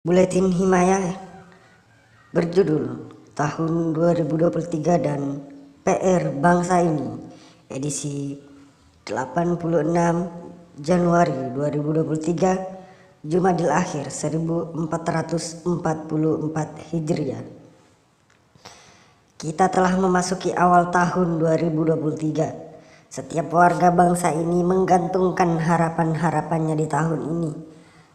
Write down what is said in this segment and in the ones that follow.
Buletin Himayah berjudul Tahun 2023 dan PR Bangsa Ini, edisi 86 Januari 2023, Jumadil Akhir 1444 Hijriah. Kita telah memasuki awal tahun 2023. Setiap warga bangsa ini menggantungkan harapan-harapannya di tahun ini.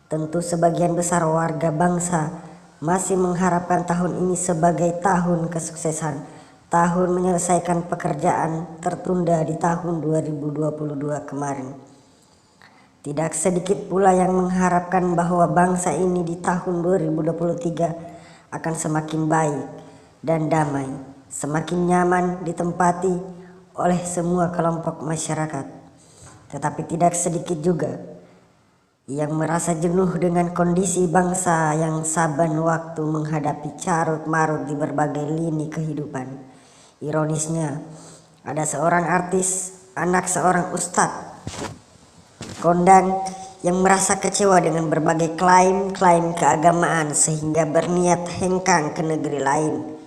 Tentu sebagian besar warga bangsa masih mengharapkan tahun ini sebagai tahun kesuksesan, tahun menyelesaikan pekerjaan tertunda di tahun 2022 kemarin. Tidak sedikit pula yang mengharapkan bahwa bangsa ini di tahun 2023 akan semakin baik dan damai, semakin nyaman ditempati oleh semua kelompok masyarakat. Tetapi tidak sedikit juga yang merasa jenuh dengan kondisi bangsa yang saban waktu menghadapi carut marut di berbagai lini kehidupan. Ironisnya, ada seorang artis, anak seorang ustadz kondang, yang merasa kecewa dengan berbagai klaim-klaim keagamaan sehingga berniat hengkang ke negeri lain.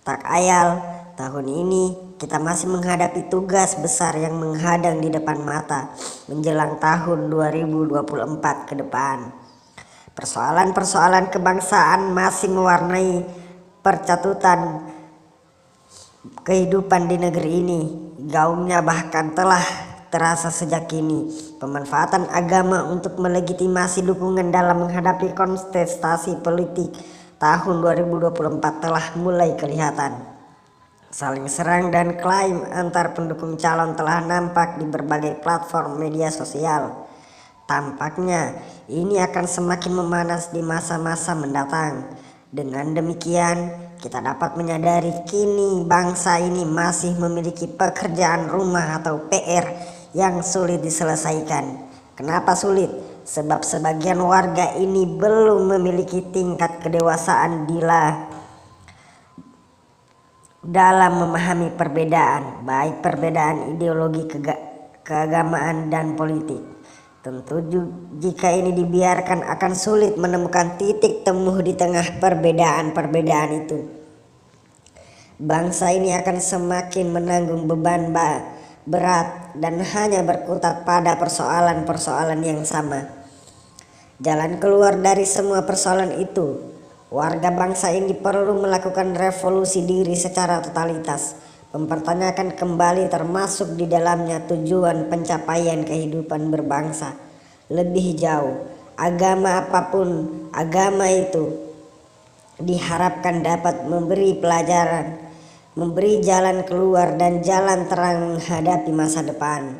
Tak ayal, tahun ini kita masih menghadapi tugas besar yang menghadang di depan mata menjelang tahun 2024 ke depan. Persoalan-persoalan kebangsaan masih mewarnai percatutan kehidupan di negeri ini. Gaungnya bahkan telah terasa sejak kini. Pemanfaatan agama untuk melegitimasi dukungan dalam menghadapi kontestasi politik tahun 2024 telah mulai kelihatan. Saling serang dan klaim antar pendukung calon telah nampak di berbagai platform media sosial. Tampaknya ini akan semakin memanas di masa-masa mendatang. Dengan demikian, kita dapat menyadari kini bangsa ini masih memiliki pekerjaan rumah atau PR yang sulit diselesaikan. Kenapa sulit? Sebab sebagian warga ini belum memiliki tingkat kedewasaan dalam memahami perbedaan, baik perbedaan ideologi keagamaan dan politik. Tentu jika ini dibiarkan akan sulit menemukan titik temu di tengah perbedaan-perbedaan itu. Bangsa ini akan semakin menanggung beban berat dan hanya berkutat pada persoalan-persoalan yang sama. Jalan keluar dari semua persoalan itu, warga bangsa ini perlu melakukan revolusi diri secara totalitas, mempertanyakan kembali termasuk di dalamnya tujuan pencapaian kehidupan berbangsa. Lebih jauh, agama apapun agama itu diharapkan dapat memberi pelajaran, memberi jalan keluar dan jalan terang menghadapi masa depan.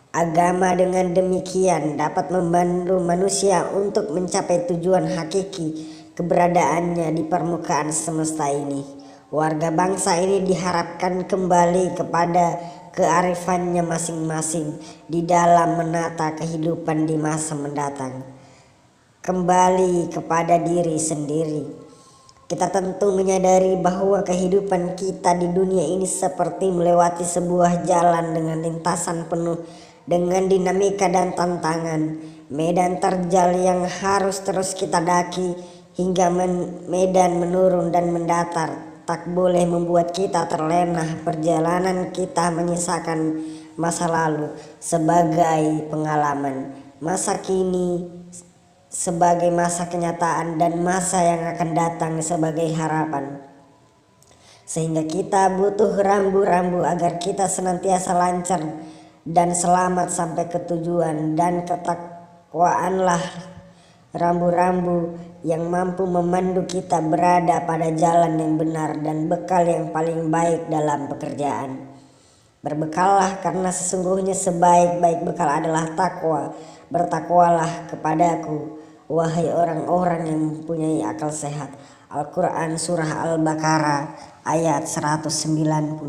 Agama dengan demikian dapat membantu manusia untuk mencapai tujuan hakiki keberadaannya di permukaan semesta ini. Warga bangsa ini diharapkan kembali kepada kearifannya masing-masing di dalam menata kehidupan di masa mendatang. Kembali kepada diri sendiri. Kita tentu menyadari bahwa kehidupan kita di dunia ini seperti melewati sebuah jalan dengan lintasan penuh dengan dinamika dan tantangan, medan terjal yang harus terus kita daki hingga medan menurun dan mendatar tak boleh membuat kita terlena. Perjalanan kita menyisakan masa lalu sebagai pengalaman, masa kini sebagai masa kenyataan, dan masa yang akan datang sebagai harapan. Sehingga kita butuh rambu-rambu agar kita senantiasa lancar dan selamat sampai ke tujuan, dan ketakwaanlah rambu-rambu yang mampu memandu kita berada pada jalan yang benar dan bekal yang paling baik dalam pekerjaan. Berbekallah karena sesungguhnya sebaik-baik bekal adalah takwa. Bertakwalah kepadaku, wahai orang-orang yang mempunyai akal sehat. Al-Quran Surah Al-Baqarah ayat 197.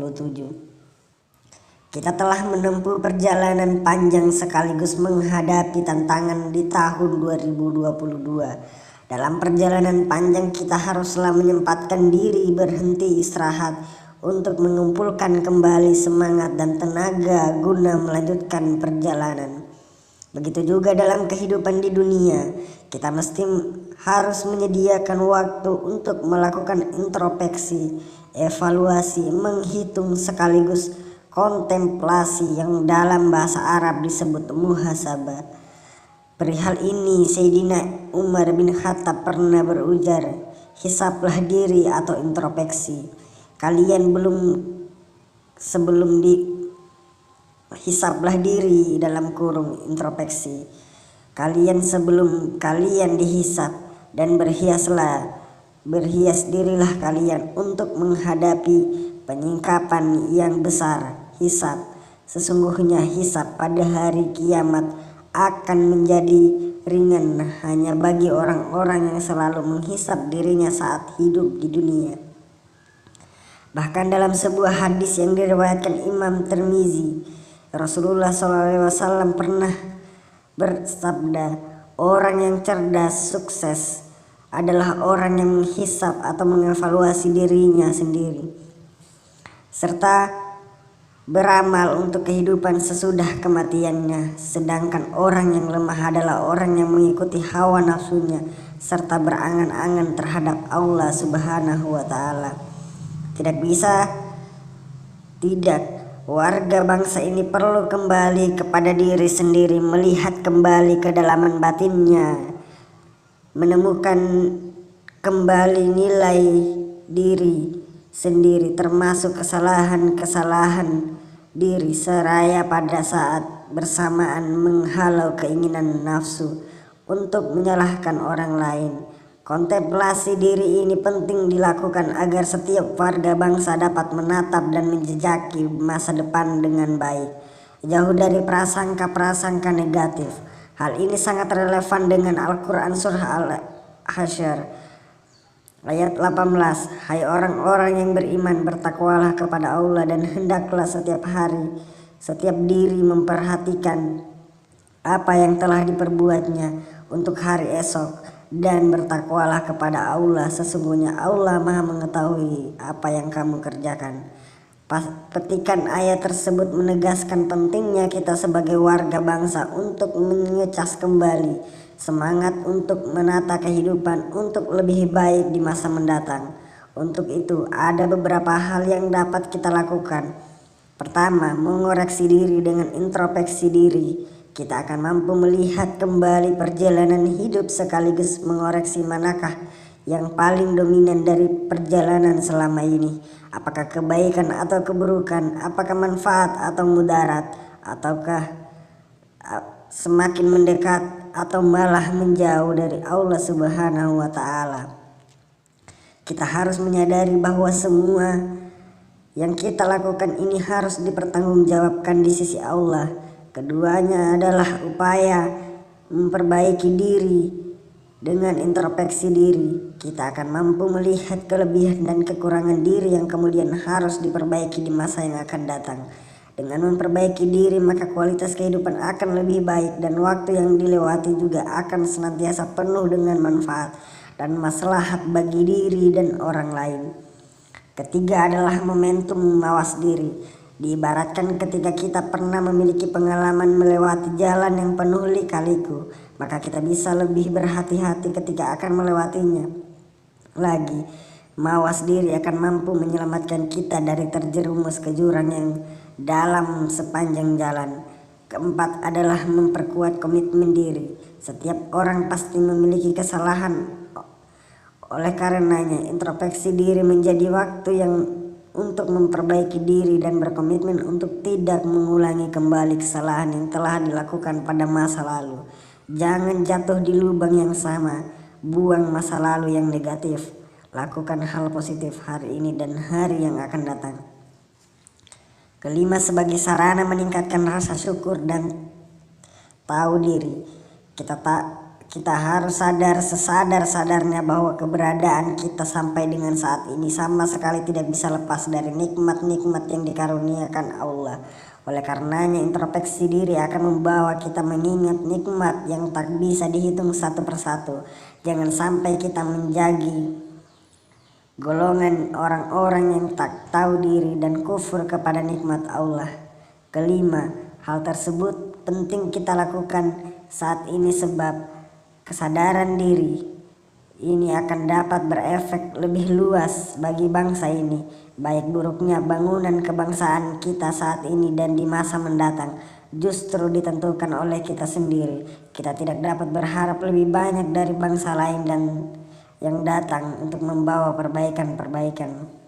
Kita telah menempuh perjalanan panjang sekaligus menghadapi tantangan di tahun 2022. Dalam perjalanan panjang kita haruslah menyempatkan diri berhenti istirahat untuk mengumpulkan kembali semangat dan tenaga guna melanjutkan perjalanan. Begitu juga dalam kehidupan di dunia, kita mesti harus menyediakan waktu untuk melakukan introspeksi, evaluasi, menghitung sekaligus kontemplasi yang dalam bahasa Arab disebut muhasabah. Perihal ini Sayyidina Umar bin Khattab pernah berujar, hisablah diri atau introspeksi. Kalian sebelum hisablah diri dalam kurung introspeksi. Kalian sebelum kalian dihisab, dan berhias dirilah kalian untuk menghadapi penyingkapan yang besar, hisab. Sesungguhnya hisab pada hari kiamat akan menjadi ringan hanya bagi orang-orang yang selalu menghisab dirinya saat hidup di dunia. Bahkan dalam sebuah hadis yang diriwayatkan Imam Tirmizi, Rasulullah SAW pernah bersabda, orang yang cerdas, sukses adalah orang yang menghisab atau mengevaluasi dirinya sendiri, serta beramal untuk kehidupan sesudah kematiannya. Sedangkan orang yang lemah adalah orang yang mengikuti hawa nafsunya serta berangan-angan terhadap Allah Subhanahu wa Ta'ala. Tidak, warga bangsa ini perlu kembali kepada diri sendiri, melihat kembali kedalaman batinnya, menemukan kembali nilai diri sendiri termasuk kesalahan diri, seraya pada saat bersamaan menghalau keinginan nafsu untuk menyalahkan orang lain. Kontemplasi diri ini penting dilakukan agar setiap warga bangsa dapat menatap dan menjejaki masa depan dengan baik, jauh dari prasangka-prasangka negatif. Hal ini sangat relevan dengan Al-Quran Surah Al-Hasyr ayat 18. Hai orang-orang yang beriman, bertakwalah kepada Allah dan hendaklah setiap diri memperhatikan apa yang telah diperbuatnya untuk hari esok, dan bertakwalah kepada Allah, sesungguhnya Allah Maha mengetahui apa yang kamu kerjakan. Petikan ayat tersebut menegaskan pentingnya kita sebagai warga bangsa untuk mengecas kembali semangat untuk menata kehidupan untuk lebih baik di masa mendatang. Untuk itu ada beberapa hal yang dapat kita lakukan. Pertama, mengoreksi diri dengan introspeksi diri. Kita akan mampu melihat kembali perjalanan hidup sekaligus mengoreksi manakah yang paling dominan dari perjalanan selama ini. Apakah kebaikan atau keburukan, apakah manfaat atau mudarat, ataukah semakin mendekat atau malah menjauh dari Allah Subhanahu wa Ta'ala. Kita harus menyadari bahwa semua yang kita lakukan ini harus dipertanggungjawabkan di sisi Allah. Keduanya adalah upaya memperbaiki diri. Dengan introspeksi diri, kita akan mampu melihat kelebihan dan kekurangan diri yang kemudian harus diperbaiki di masa yang akan datang. Dengan memperbaiki diri, maka kualitas kehidupan akan lebih baik dan waktu yang dilewati juga akan senantiasa penuh dengan manfaat dan maslahat bagi diri dan orang lain. Ketiga adalah momentum mawas diri. Diibaratkan ketika kita pernah memiliki pengalaman melewati jalan yang penuh lika-liku, maka kita bisa lebih berhati-hati ketika akan melewatinya lagi. Mawas diri akan mampu menyelamatkan kita dari terjerumus ke jurang yang dalam sepanjang jalan. Keempat adalah memperkuat komitmen diri. Setiap orang pasti memiliki kesalahan. Oleh karenanya, introspeksi diri menjadi waktu yang untuk memperbaiki diri dan berkomitmen untuk tidak mengulangi kembali kesalahan yang telah dilakukan pada masa lalu. Jangan jatuh di lubang yang sama. Buang masa lalu yang negatif. Lakukan hal positif hari ini dan hari yang akan datang. Kelima, sebagai sarana meningkatkan rasa syukur dan tahu diri. Kita harus sadar sesadar-sadarnya bahwa keberadaan kita sampai dengan saat ini sama sekali tidak bisa lepas dari nikmat-nikmat yang dikaruniakan Allah. Oleh karenanya, introspeksi diri akan membawa kita mengingat nikmat yang tak bisa dihitung satu persatu. Jangan sampai kita menjadi golongan orang-orang yang tak tahu diri dan kufur kepada nikmat Allah. Kelima, hal tersebut penting kita lakukan saat ini sebab kesadaran diri ini akan dapat berefek lebih luas bagi bangsa ini, baik buruknya bangunan kebangsaan kita saat ini dan di masa mendatang justru ditentukan oleh kita sendiri. Kita tidak dapat berharap lebih banyak dari bangsa lain dan yang datang untuk membawa perbaikan-perbaikan.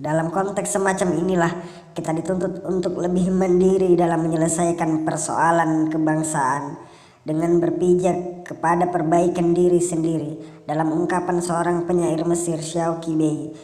Dalam konteks semacam inilah kita dituntut untuk lebih mandiri dalam menyelesaikan persoalan kebangsaan dengan berpijak kepada perbaikan diri sendiri. Dalam ungkapan seorang penyair Mesir, Shawki Bey,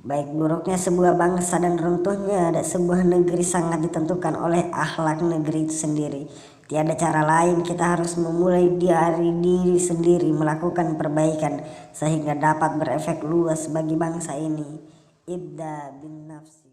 baik buruknya sebuah bangsa dan runtuhnya sebuah negeri sangat ditentukan oleh akhlak negeri itu sendiri. Tiada cara lain, kita harus memulai dari diri sendiri, melakukan perbaikan sehingga dapat berefek luas bagi bangsa ini. Ibda bin nafs.